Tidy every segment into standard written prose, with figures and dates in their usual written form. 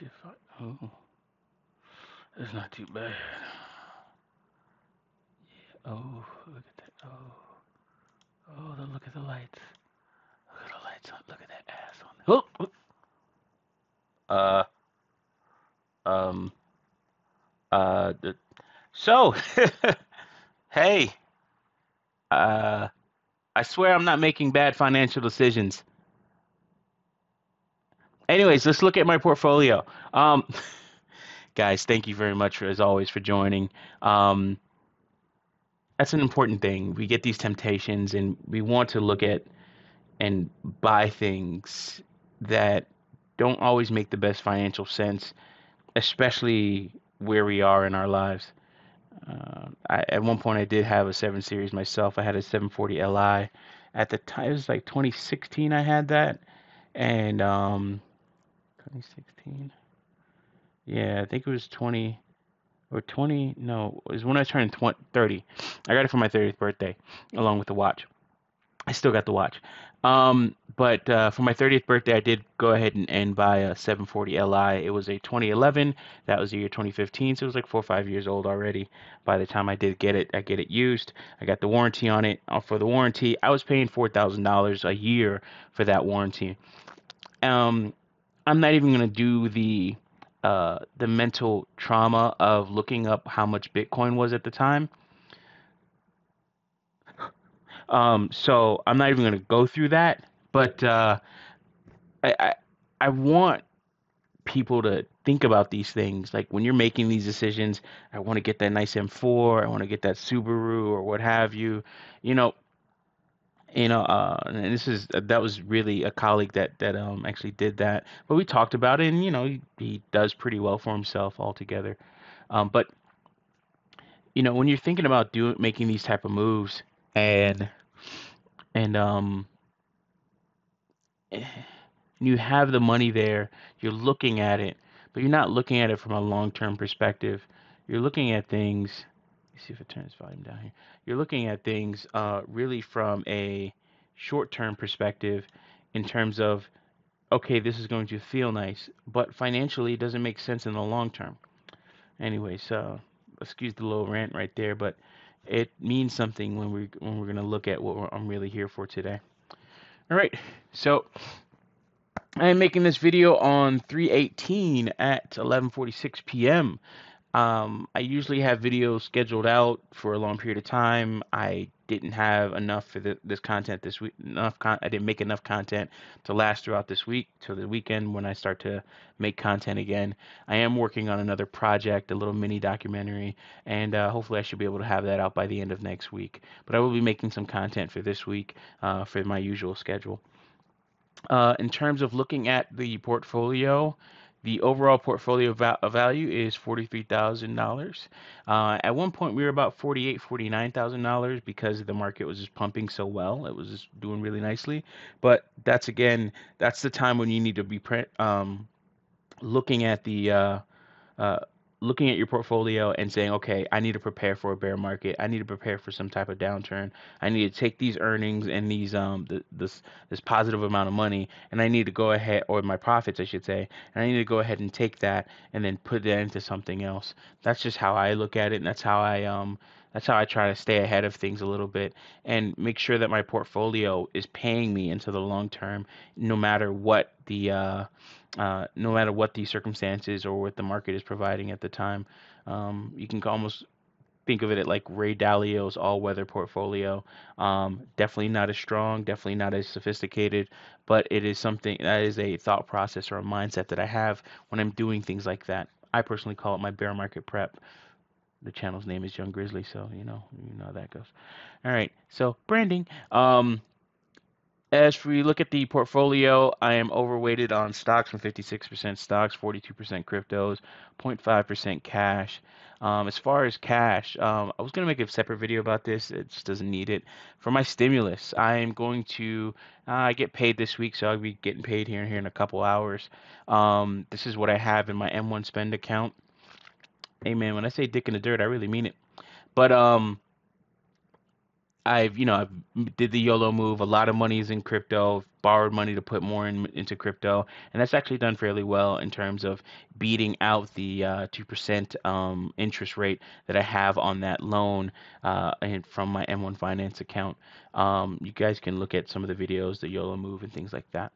see if I. Oh, it's not too bad. Oh, look at that. Oh, oh, look at the lights. Look at the lights on. Look at that ass on. Oh, oh. Um, uh, the, so, hey, uh, I swear I'm not making bad financial decisions. Anyways, let's look at my portfolio. Um, guys, thank you very much as always for joining. Um, that's an important thing. We get these temptations and we want to look at and buy things that don't always make the best financial sense, especially where we are in our lives. At one point, I did have a 7 Series myself. I had a 740 Li. At the time, it was like 2016 I had that. And 2016. Yeah, I think it was 20 or 20. No, it was when I turned 20, 30. I got it for my 30th birthday, along with the watch. I still got the watch. But for my 30th birthday, I did go ahead and buy a 740 Li. It was a 2011. That was the year 2015. So it was like 4 or 5 years old already. By the time I did get it, I get it used. I got the warranty on it. For the warranty, I was paying $4,000 a year for that warranty. Um, I'm not even gonna do the mental trauma of looking up how much Bitcoin was at the time. So I'm not even gonna go through that. But I, I I want people to think about these things. Like when you're making these decisions, I want to get that nice M4, I want to get that Subaru or what have you. You know, and this is that was really a colleague that actually did that. But we talked about it, and he does pretty well for himself altogether. But when you're thinking about doing making these type of moves, and and eh, you have the money there, you're looking at it, but you're not looking at it from a long-term perspective. You're looking at things. Let's see if it turns volume down here. You're looking at things really from a short-term perspective, in terms of, okay, this is going to feel nice, but financially it doesn't make sense in the long term. Anyway, so excuse the little rant right there, but it means something when we're gonna look at what I'm really here for today. All right, so I am making this video on 3/18 at 11:46 p.m. I usually have videos scheduled out for a long period of time. I didn't have enough for this content this week. I didn't make enough content to last throughout this week till the weekend when I start to make content again. I am working on another project, a little mini documentary, and hopefully I should be able to have that out by the end of next week. But I will be making some content for this week for my usual schedule. In terms of looking at the portfolio, the overall portfolio value is $43,000. At one point, we were about $49,000 because the market was just pumping so well. It was just doing really nicely. But that's the time when you need to be looking at the uh, looking at your portfolio and saying, okay, I need to prepare for a bear market. I need to prepare for some type of downturn. I need to take these earnings and this positive amount of money, and I need to go ahead, or my profits, I should say, and I need to go ahead and take that and then put that into something else. That's just how I look at it, and that's how I try to stay ahead of things a little bit and make sure that my portfolio is paying me into the long term, no matter what no matter what the circumstances or what the market is providing at the time. You can almost think of it like Ray Dalio's all-weather portfolio. Definitely not as strong, definitely not as sophisticated, but it is something that is a thought process or a mindset that I have when I'm doing things like that. I personally call it my bear market prep. The channel's name is Young Grizzly, so you know how that goes. All right, so branding. As we look at the portfolio, I am overweighted on stocks from 56% stocks, 42% cryptos, 0.5% cash. As far as cash, I was going to make a separate video about this. It just doesn't need it. For my stimulus, I am going to, I get paid this week, so I'll be getting paid here in a couple hours. This is what I have in my M1 spend account. Hey man, when I say dick in the dirt, I really mean it. But I've did the YOLO move. A lot of money is in crypto. Borrowed money to put more into crypto, and that's actually done fairly well in terms of beating out the 2% interest rate that I have on that loan and from my M1 Finance account. You guys can look at some of the videos, the YOLO move, and things like that.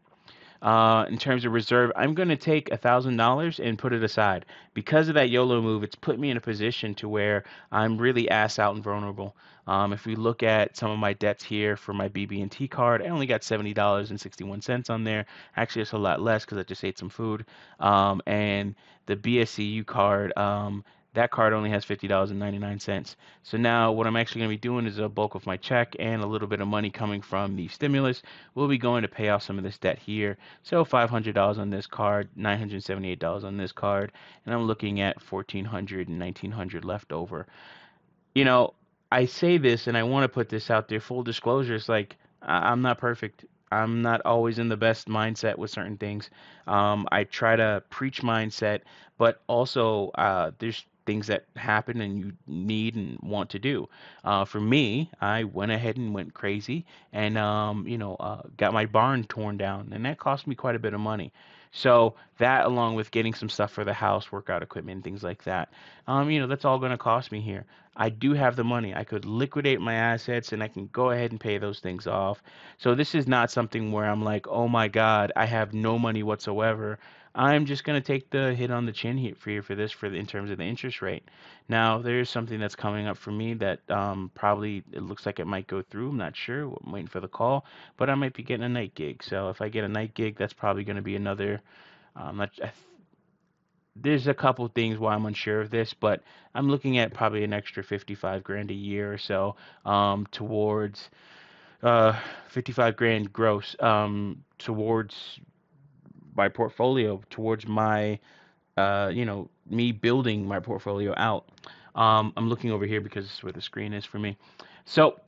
In terms of reserve, I'm going to take $1,000 and put it aside. Because of that YOLO move, it's put me in a position to where I'm really ass out and vulnerable. If we look at some of my debts here for my BB&T card, I only got $70.61 on there. Actually, it's a lot less because I just ate some food. And the BSCU card, that card only has $50.99. So now what I'm actually going to be doing is a bulk of my check and a little bit of money coming from the stimulus will be going to pay off some of this debt here. So $500 on this card, $978 on this card, and I'm looking at 1,400 and 1,900 left over. You know, I say this and I want to put this out there. Full disclosure, it's like I'm not perfect. I'm not always in the best mindset with certain things. I try to preach mindset, but also there's things that happen and you need and want to do. For me, I went ahead and went crazy and got my barn torn down, and that cost me quite a bit of money. So that, along with getting some stuff for the house, workout equipment, things like that, that's all going to cost me here. I do have the money. I could liquidate my assets and I can go ahead and pay those things off. So this is not something where I'm like, oh my God, I have no money whatsoever. I'm just going to take the hit on the chin here for this in terms of the interest rate. Now, there's something that's coming up for me that probably it looks like it might go through. I'm not sure. I'm waiting for the call, but I might be getting a night gig. So if I get a night gig, that's probably going to be another. Not, there's a couple things why I'm unsure of this, but I'm looking at probably an extra 55 grand a year or so towards uh, 55 grand gross towards my portfolio, towards my me building my portfolio out. I'm looking over here because this is where the screen is for me. So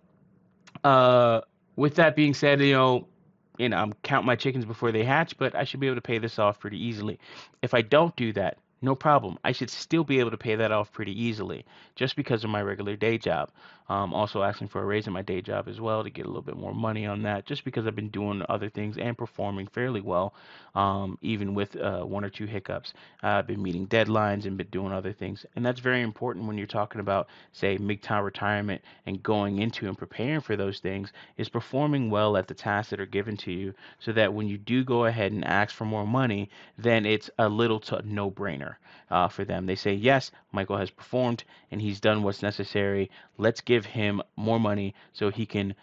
uh, with that being said, I'm count my chickens before they hatch, but I should be able to pay this off pretty easily. If I don't do that, no problem. I should still be able to pay that off pretty easily, just because of my regular day job. Also asking for a raise in my day job as well to get a little bit more money on that, just because I've been doing other things and performing fairly well, even with one or two hiccups. I've been meeting deadlines and been doing other things, and that's very important when you're talking about, say, MGTOW retirement and going into and preparing for those things, is performing well at the tasks that are given to you so that when you do go ahead and ask for more money, then it's a little to no brainer for them. They say, yes, Michael has performed and he's done what's necessary. Let's give him more money so he can,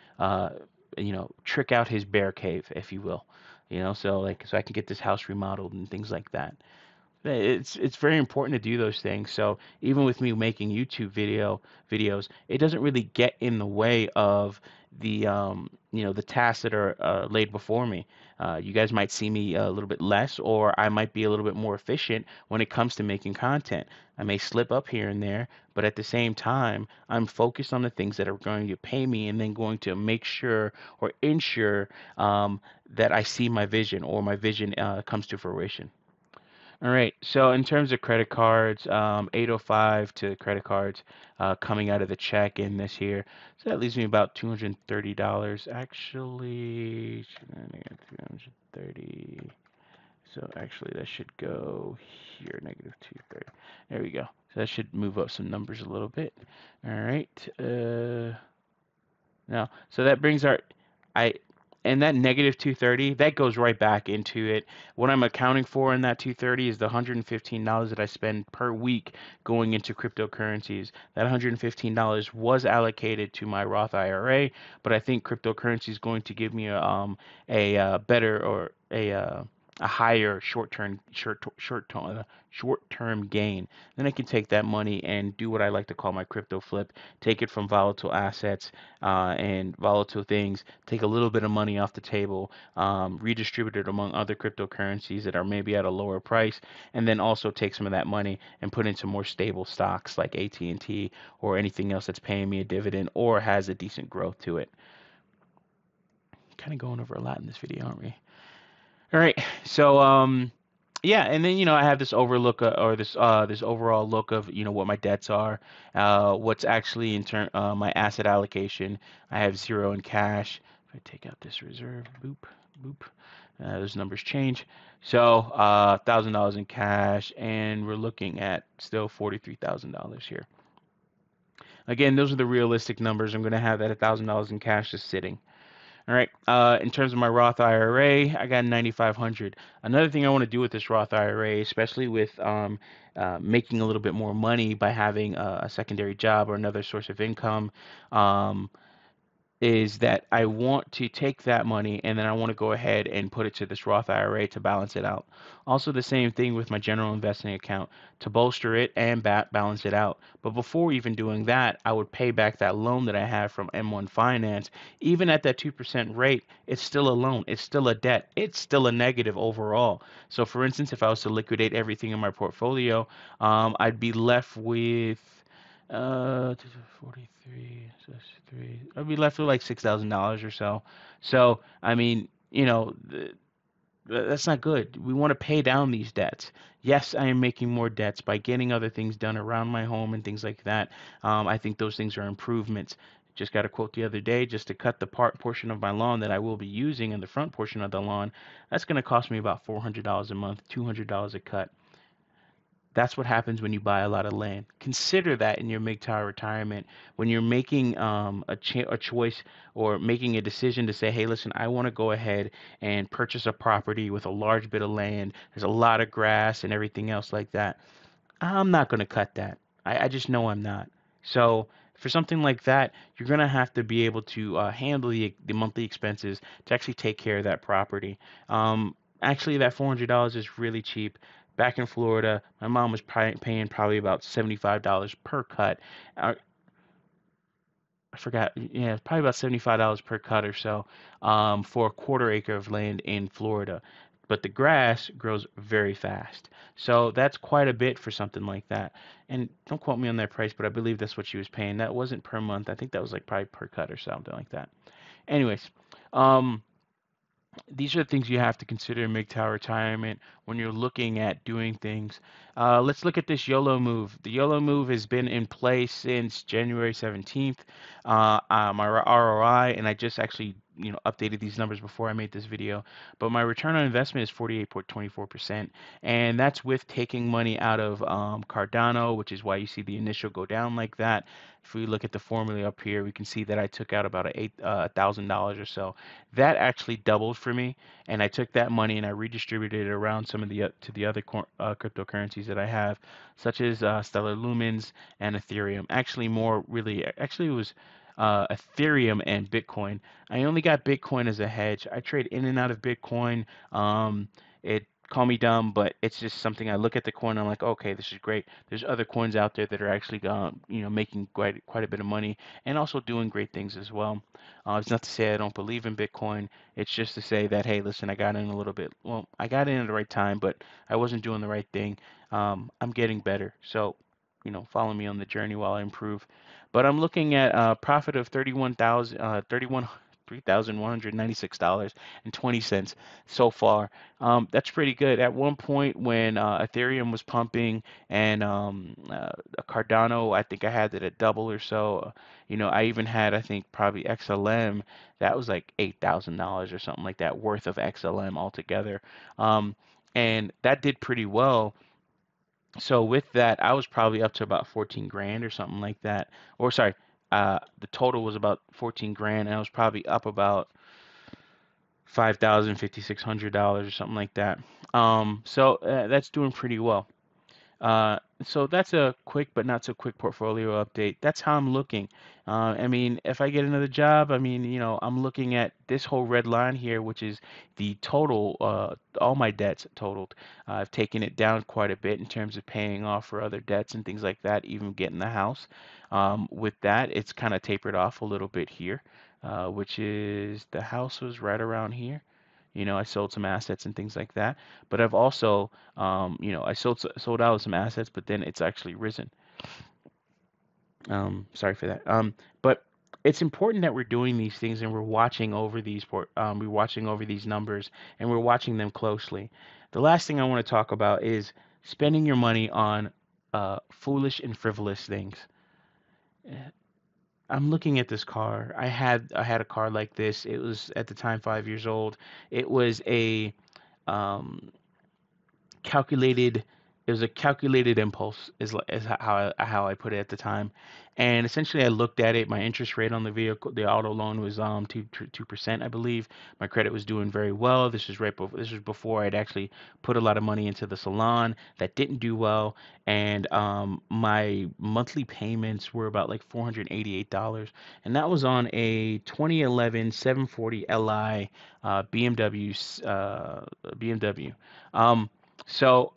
trick out his bear cave, if you will. So I can get this house remodeled and things like that. It's very important to do those things. So even with me making YouTube videos, it doesn't really get in the way of the tasks that are laid before me. You guys might see me a little bit less, or I might be a little bit more efficient when it comes to making content. I may slip up here and there, but at the same time, I'm focused on the things that are going to pay me, and then going to make sure or ensure that I see my vision or my vision comes to fruition. All right. So in terms of credit cards, 805 to credit cards coming out of the check in this year. So that leaves me about $230. Actually, 230. So actually that should go here, negative 230. There we go. So that should move up some numbers a little bit. All right. Now, so that brings I, and that negative 230, that goes right back into it. What I'm accounting for in that 230 is the $115 that I spend per week going into cryptocurrencies. That $115 was allocated to my Roth IRA, but I think cryptocurrency is going to give me a better or a higher short term gain. Then I can take that money and do what I like to call my crypto flip, take it from volatile assets and volatile things, take a little bit of money off the table, redistribute it among other cryptocurrencies that are maybe at a lower price, and then also take some of that money and put into more stable stocks like AT&T or anything else that's paying me a dividend or has a decent growth to it. Kind of going over a lot in this video, aren't we? All right, so Yeah, and then I have this overlook or this overall look of what my debts are, what's actually in turn my asset allocation. I have zero in cash. If I take out this reserve, boop, boop, those numbers change. So $1,000 in cash, and we're looking at still $43,000 here. Again, those are the realistic numbers. I'm going to have that $1,000 in cash just sitting. All right. In terms of my Roth IRA, I got 9,500. Another thing I want to do with this Roth IRA, especially with making a little bit more money by having a secondary job or another source of income, um, is that I want to take that money and then I want to go ahead and put it to this Roth IRA to balance it out. Also, the same thing with my general investing account to bolster it and balance it out. But before even doing that, I would pay back that loan that I have from M1 Finance. Even at that 2% rate, it's still a loan, it's still a debt, it's still a negative overall. So, for instance, if I was to liquidate everything in my portfolio, I'd be left with 43, so that's three. I'd be left with like $6,000 or so. So, I mean, that's not good. We want to pay down these debts. Yes, I am making more debts by getting other things done around my home and things like that. I think those things are improvements. Just got a quote the other day, just to cut the portion of my lawn that I will be using in the front portion of the lawn, that's going to cost me about $400 a month, $200 a cut. That's what happens when you buy a lot of land. Consider that in your MGTOW retirement when you're making a choice or making a decision to say, hey, listen, I want to go ahead and purchase a property with a large bit of land. There's a lot of grass and everything else like that. I'm not going to cut that. I just know I'm not. So for something like that, you're going to have to be able to handle the monthly expenses to actually take care of that property. Actually, that $400 is really cheap. Back in Florida, my mom was paying probably about $75 per cut. Uh, I forgot. Yeah, probably about $75 per cut or so for a quarter acre of land in Florida. But the grass grows very fast. So that's quite a bit for something like that. And don't quote me on that price, but I believe that's what she was paying. That wasn't per month. I think that was like probably per cut or something like that. Anyways, um, these are things you have to consider in MGTOW retirement when you're looking at doing things. Let's look at this YOLO move. The YOLO move has been in place since January 17th. My ROI, and I just actually updated these numbers before I made this video, but my return on investment is 48.24%, and that's with taking money out of Cardano, which is why you see the initial go down like that. If we look at the formula up here, we can see that I took out about $8,000 or so. That actually doubled for me, and I took that money and I redistributed it around some of the to the other cryptocurrencies that I have, such as Stellar Lumens and Ethereum. Actually, more really, actually it was Ethereum and Bitcoin. I only got Bitcoin as a hedge. I trade in and out of Bitcoin. It Call me dumb, but it's just something I look at the coin and I'm like, okay, this is great. There's other coins out there that are actually making quite a bit of money and also doing great things as well. It's not to say I don't believe in Bitcoin. It's just to say that, hey, listen, I got in a little bit. Well, I got in at the right time, but I wasn't doing the right thing. I'm getting better. So, follow me on the journey while I improve. But I'm looking at a profit of 3,196.20 so far. That's pretty good. At one point when Ethereum was pumping and Cardano, I think I had it at double or so. I even had, I think, probably XLM. That was like $8,000 or something like that worth of XLM altogether. Um, and that did pretty well. So with that, I was probably up to about 14 grand or something like that. Or sorry, the total was about 14 grand, and I was probably up about 5,000, $5,600 or something like that. So that's doing pretty well. So that's a quick but not so quick portfolio update. That's how I'm looking. I mean, if I get another job, I mean, I'm looking at this whole red line here, which is the total, all my debts totaled. I've taken it down quite a bit in terms of paying off for other debts and things like that, even getting the house. With that, it's kind of tapered off a little bit here, which is the house was right around here. I sold some assets and things like that. But I've also, I sold out of some assets, but then it's actually risen. Sorry for that. But it's important that we're doing these things and we're watching over we're watching over these numbers and we're watching them closely. The last thing I want to talk about is spending your money on foolish and frivolous things. Eh, I'm looking at this car. I had a car like this. It was at the time 5 years old. It was a um, calculated it was a calculated impulse is how I put it at the time. And essentially I looked at it. My interest rate on the vehicle, the auto loan, was 2%, I believe. My credit was doing very well. This was before I'd actually put a lot of money into the salon. That didn't do well. And my monthly payments were about like $488, and that was on a 2011 740 Li BMW BMW. Um, so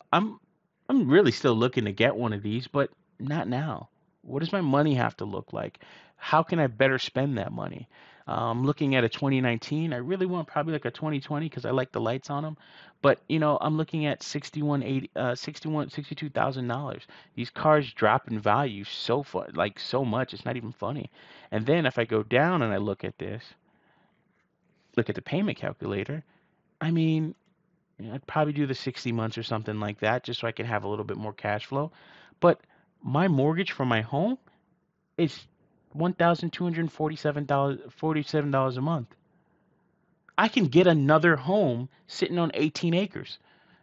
I'm really still looking to get one of these, but not now. What does my money have to look like? How can I better spend that money? Looking at a 2019. I really want probably like a 2020 because I like the lights on them. But I'm looking at 62,000 dollars. These cars drop in value so far, like so much. It's not even funny. And then if I go down and I look at the payment calculator. I mean, I'd probably do the 60 months or something like that just so I can have a little bit more cash flow. But my mortgage for my home is $1,247 a month. I can get another home sitting on 18 acres.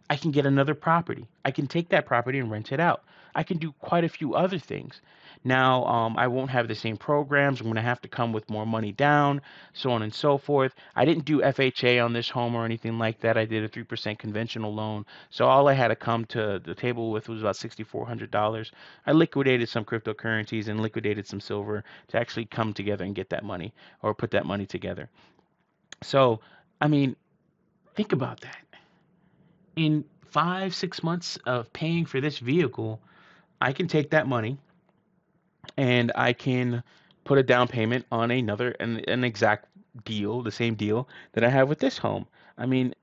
I can get another property. I can take that property and rent it out. I can do quite a few other things. Now, I won't have the same programs. I'm going to have to come with more money down, so on and so forth. I didn't do FHA on this home or anything like that. I did a 3% conventional loan. So all I had to come to the table with was about $6,400. I liquidated some cryptocurrencies and liquidated some silver to actually come together and get that money or put that money together. So, I mean, think about that. In 5, 6 months of paying for this vehicle, I can take that money and I can put a down payment on an exact deal, the same deal that I have with this home. I mean,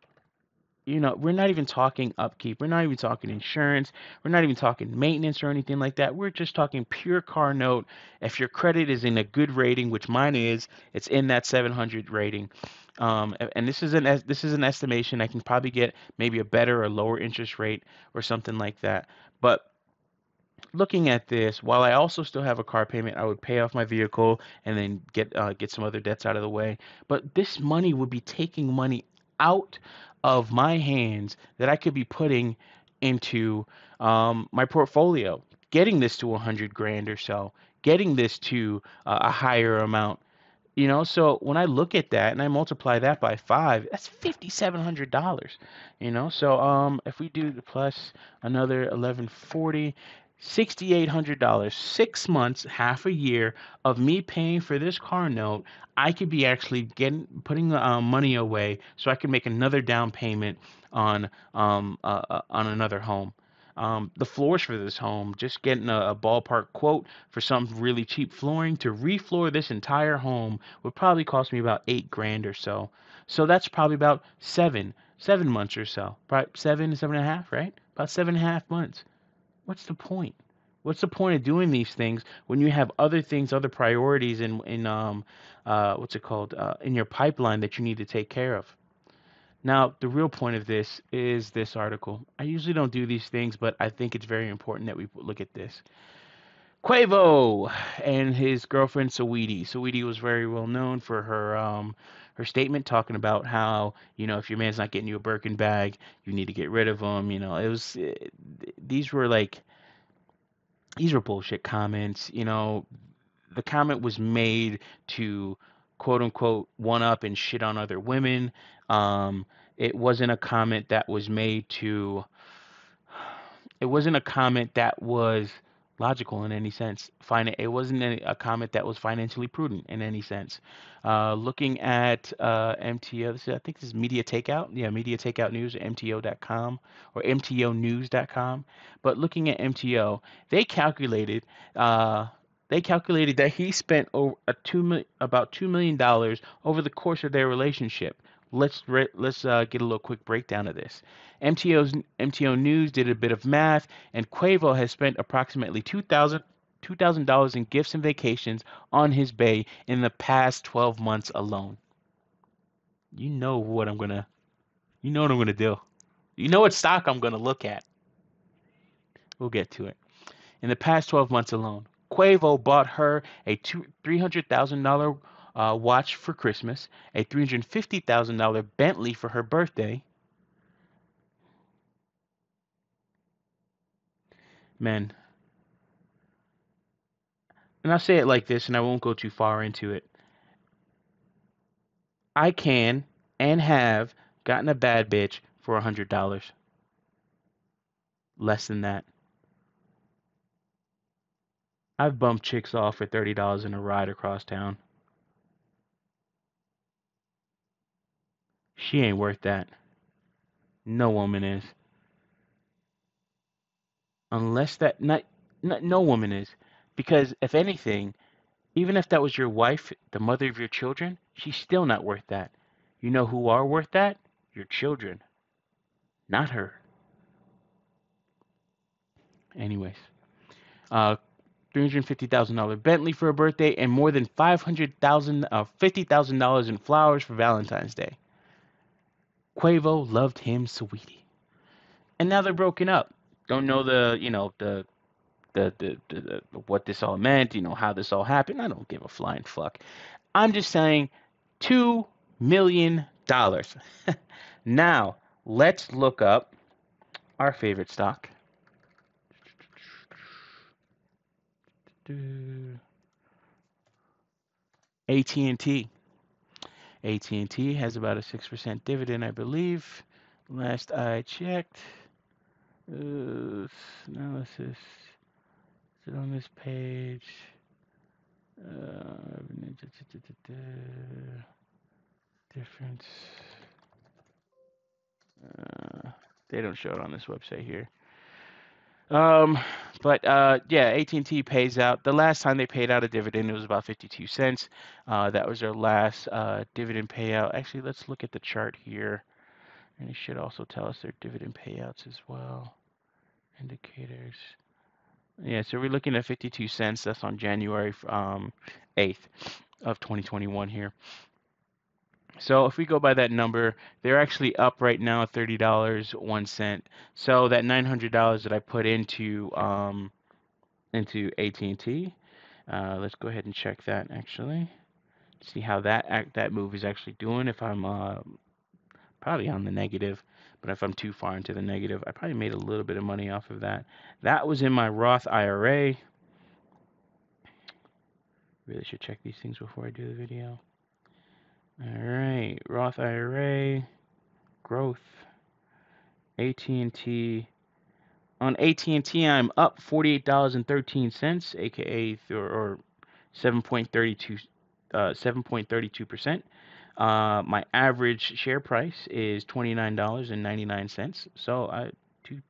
we're not even talking upkeep. We're not even talking insurance. We're not even talking maintenance or anything like that. We're just talking pure car note. If your credit is in a good rating, which mine is, it's in that 700 rating. And this is an estimation. I can probably get maybe a better or lower interest rate or something like that. But looking at this, while I also still have a car payment, I would pay off my vehicle and then get some other debts out of the way. But this money would be taking money out of my hands that I could be putting into my portfolio, getting this to 100 grand or so, getting this to a higher amount. So when I look at that and I multiply that by five, that's $5,700. So if we do the plus another 1140, $6,800, 6 months, half a year of me paying for this car note, I could be actually putting money away so I can make another down payment on another home. The floors for this home, just getting a ballpark quote for some really cheap flooring to refloor this entire home would probably cost me about 8 grand or so. So that's probably about 7 months or so. Probably 7 and a half, right? About 7.5 months. What's the point? What's the point of doing these things when you have other things, other priorities in what's it called, in your pipeline that you need to take care of? Now, the real point of this is this article. I usually don't do these things, but I think it's very important that we look at this. Quavo and his girlfriend Saweetie. Saweetie was very well known for her statement talking about how, if your man's not getting you a Birkin bag, you need to get rid of him. These were like these were bullshit comments. The comment was made to quote unquote one up and shit on other women. It wasn't a comment that was made to it wasn't a comment that was logical in any sense. It wasn't a comment that was financially prudent in any sense. Looking at MTO, I think this is Media Takeout. Yeah, Media Takeout News, MTO.com or MTOnews.com. But looking at MTO, they calculated uh, they calculated that he spent about $2 million over the course of their relationship. Let's get a little quick breakdown of this. MTO News did a bit of math, and Quavo has spent approximately $2,000 in gifts and vacations on his bay in the past 12 months alone. You know what I'm gonna, you know what I'm gonna do. You know what stock I'm gonna look at. We'll get to it. In the past 12 months alone, Quavo bought her a $300,000 watch for Christmas, a $350,000 Bentley for her birthday. Men, and I'll say it like this, and I won't go too far into it. I can and have gotten a bad bitch for $100. Less than that. I've bumped chicks off for $30 in a ride across town. She ain't worth that. No woman is. Unless that not no woman is. Because if anything, even if that was your wife, the mother of your children, she's still not worth that. You know who are worth that? Your children, not her. Anyways, uh, $350,000 Bentley for a birthday, and more than $50,000 in flowers for Valentine's Day. Quavo loved him, sweetie, and now they're broken up. Don't know the what this all meant, how this all happened. I don't give a flying fuck. I'm just saying, $2 million. Now let's look up our favorite stock. AT&T. AT&T has about a 6% dividend, I believe. Last I checked. Analysis. Is it on this page? Difference. They don't show it on this website here. Um, but yeah, AT&T pays out. The last time they paid out a dividend, it was about 52 cents. That was their last dividend payout. Actually, let's look at the chart here, and it should also tell us their dividend payouts as well. Indicators. Yeah, so we're looking at 52 cents. That's on January 8th of 2021 here. So if we go by that number, they're actually up right now at $30.01. So that $900 that I put into AT&T, let's go ahead and check that actually. See how that move is actually doing. If I'm probably on the negative, but if I'm too far into the negative, I probably made a little bit of money off of that. That was in my Roth IRA. Really should check these things before I do the video. All right, Roth IRA, growth, AT&T. On AT&T, I'm up $48.13, aka or 7.32 7.32%. My average share price is $29.99. So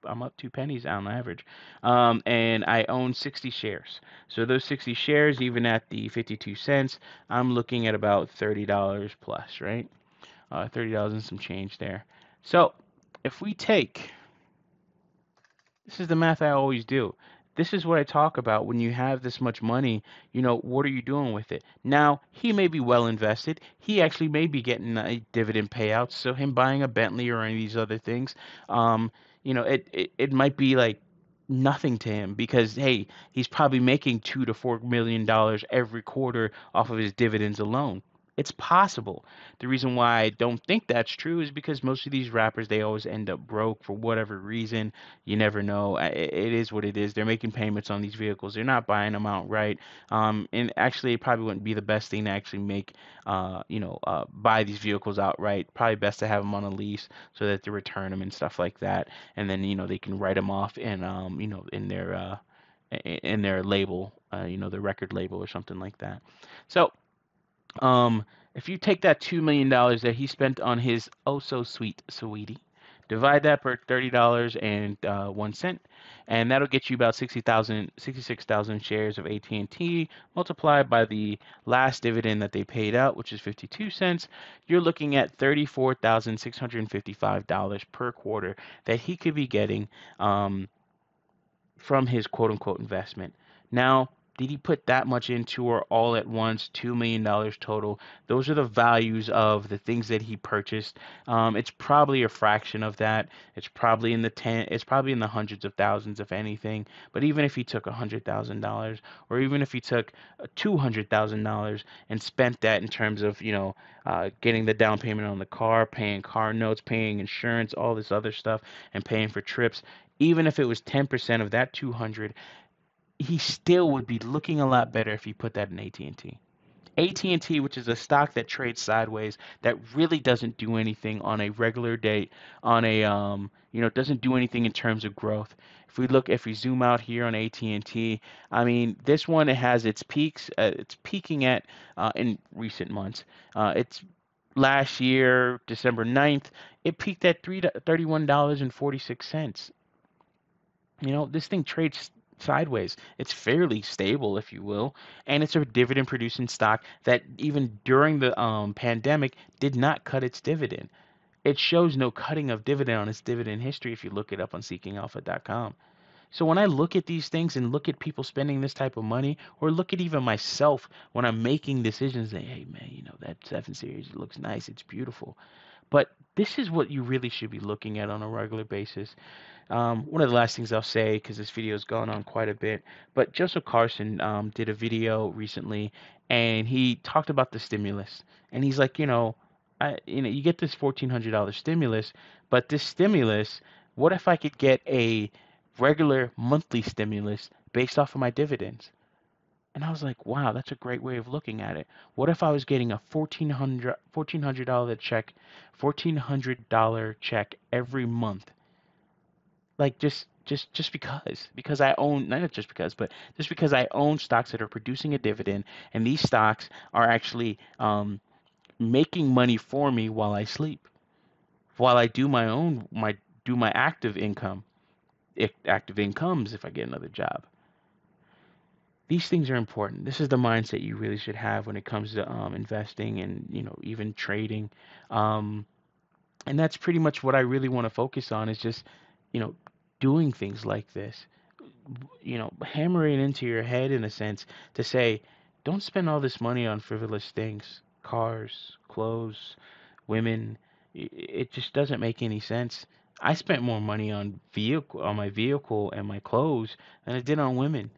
I'm up 2 pennies on average. And I own 60 shares. So those 60 shares, even at the 52 cents, I'm looking at about $30 plus, right? $30 and some change there. So if we take, this is the math I always do. This is what I talk about when you have this much money, what are you doing with it? Now, he may be well invested. He actually may be getting a dividend payouts. So him buying a Bentley or any of these other things, it might be like nothing to him because, hey, he's probably making $2 to $4 million every quarter off of his dividends alone. It's possible. The reason why I don't think that's true is because most of these rappers, they always end up broke for whatever reason. You never know. It is what it is. They're making payments on these vehicles. They're not buying them outright. And actually, it probably wouldn't be the best thing to actually buy these vehicles outright. Probably best to have them on a lease so that they return them and stuff like that. And then, they can write them off in, in their label, the record label or something like that. So, if you take that $2 million that he spent on his oh so sweet sweetie, divide that per $30.01, and that'll get you about 66,000 shares of AT&T multiplied by the last dividend that they paid out, which is 52 cents. You're looking at $34,655 per quarter that he could be getting from his quote unquote investment. Now, Did he put that much into her all at once? $2 million total. Those are the values of the things that he purchased. It's probably a fraction of that. It's probably in the ten. It's probably in the hundreds of thousands, if anything. But even if he took $100,000, or even if he took $200,000 and spent that in terms of, getting the down payment on the car, paying car notes, paying insurance, all this other stuff, and paying for trips. Even if it was 10% of that 200, he still would be looking a lot better if he put that in AT&T. AT&T, which is a stock that trades sideways, that really doesn't do anything on a regular day, on a doesn't do anything in terms of growth. If we zoom out here on AT&T, I mean, this one, it has its peaks. It's peaking at in recent months. It's last year, December 9th, it peaked at $31.46. This thing trades sideways. It's fairly stable, if you will, and it's a dividend producing stock that even during the pandemic did not cut its dividend. It shows no cutting of dividend on its dividend history if you look it up on seekingalpha.com. So when I look at these things and look at people spending this type of money, or look at even myself when I'm making decisions, say, hey man, that 7 Series looks nice, it's beautiful. But this is what you really should be looking at on a regular basis. One of the last things I'll say, because this video has gone on quite a bit, but Joseph Carson did a video recently, and he talked about the stimulus, and he's like, you get this $1,400 stimulus, but this stimulus, what if I could get a regular monthly stimulus based off of my dividends? And I was like, wow, that's a great way of looking at it. What if I was getting a $1,400 check, $1,400 check every month? Like just because I own, not just because, but just because I own stocks that are producing a dividend, and these stocks are actually making money for me while I sleep, while I do my active income, if active incomes, if I get another job. These things are important. This is the mindset you really should have when it comes to investing and even trading. Um, and that's pretty much what I really want to focus on, is just you know doing things like this, hammering into your head in a sense to say, don't spend all this money on frivolous things, cars, clothes, women. It just doesn't make any sense. I spent more money on my vehicle and my clothes than I did on women.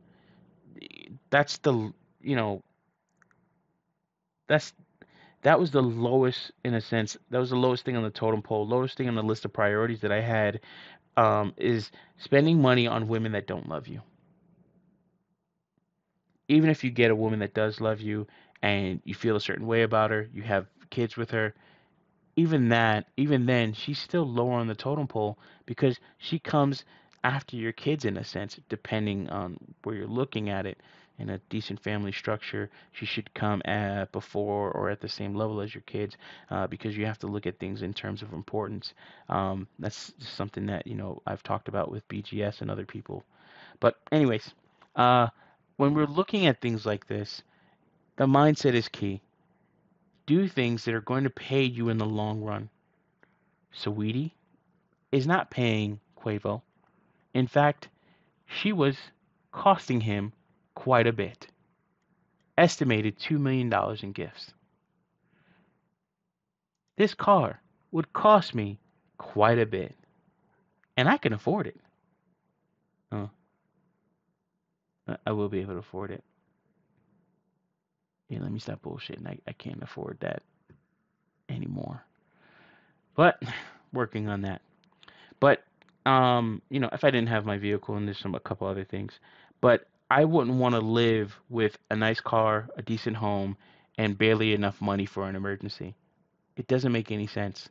That's the you know that's that was the lowest, in a sense. That was the lowest thing on the totem pole, lowest thing on the list of priorities that I had, is spending money on women that don't love you. Even if you get a woman that does love you and you feel a certain way about her, you have kids with her, even then, she's still lower on the totem pole, because she comes after your kids in a sense, depending on where you're looking at it. In a decent family structure, she should come at before or at the same level as your kids, because you have to look at things in terms of importance. That's just something that I've talked about with BGS and other people. But anyways, uh, when we're looking at things like this, the mindset is key. Do things that are going to pay you in the long run. Saweetie is not paying Quavo. In fact, she was costing him quite a bit. Estimated $2 million in gifts. This car would cost me quite a bit, and I can afford it. Uh, I will be able to afford it. Yeah, let me stop bullshitting. I can't afford that anymore. But working on that. But if I didn't have my vehicle, and there's a couple other things, but I wouldn't want to live with a nice car, a decent home, and barely enough money for an emergency. It doesn't make any sense.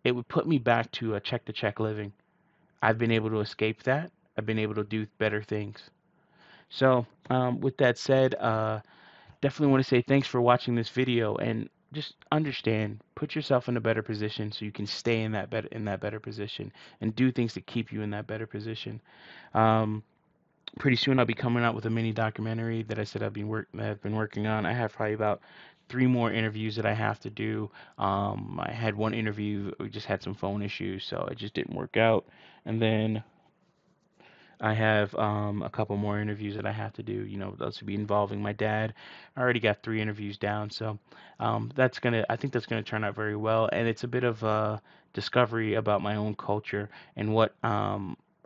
It would put me back to a check to check living. I've been able to escape that. I've been able to do better things. So, with that said, definitely want to say thanks for watching this video, and just understand, put yourself in a better position so you can stay in that better position, and do things to keep you in that better position. Um, Pretty soon I'll be coming out with a mini documentary that I said that I've been working on. I have probably about 3 more interviews that I have to do. I had one interview, we just had some phone issues, so it just didn't work out. And then I have a couple more interviews that I have to do. Those would be involving my dad. I already got 3 interviews down, so I think that's gonna turn out very well. And it's a bit of a discovery about my own culture and what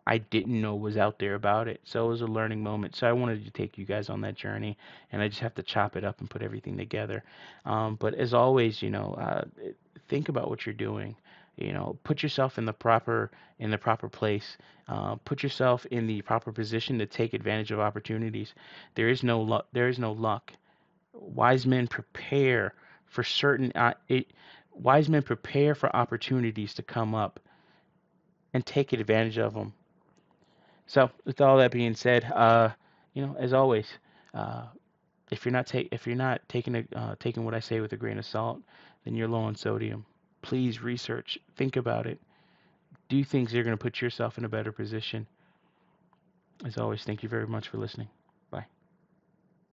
I didn't know was out there about it. So it was a learning moment. So I wanted to take you guys on that journey, and I just have to chop it up and put everything together. But as always, think about what you're doing. Put yourself in the proper place. Put yourself in the proper position to take advantage of opportunities. There is no luck. There is no luck. Wise men prepare for certain. Wise men prepare for opportunities to come up and take advantage of them. So, with all that being said, as always, uh, if you're not taking what I say with a grain of salt, then you're low on sodium. Please research, think about it, do things that are going to put yourself in a better position. As always, thank you very much for listening.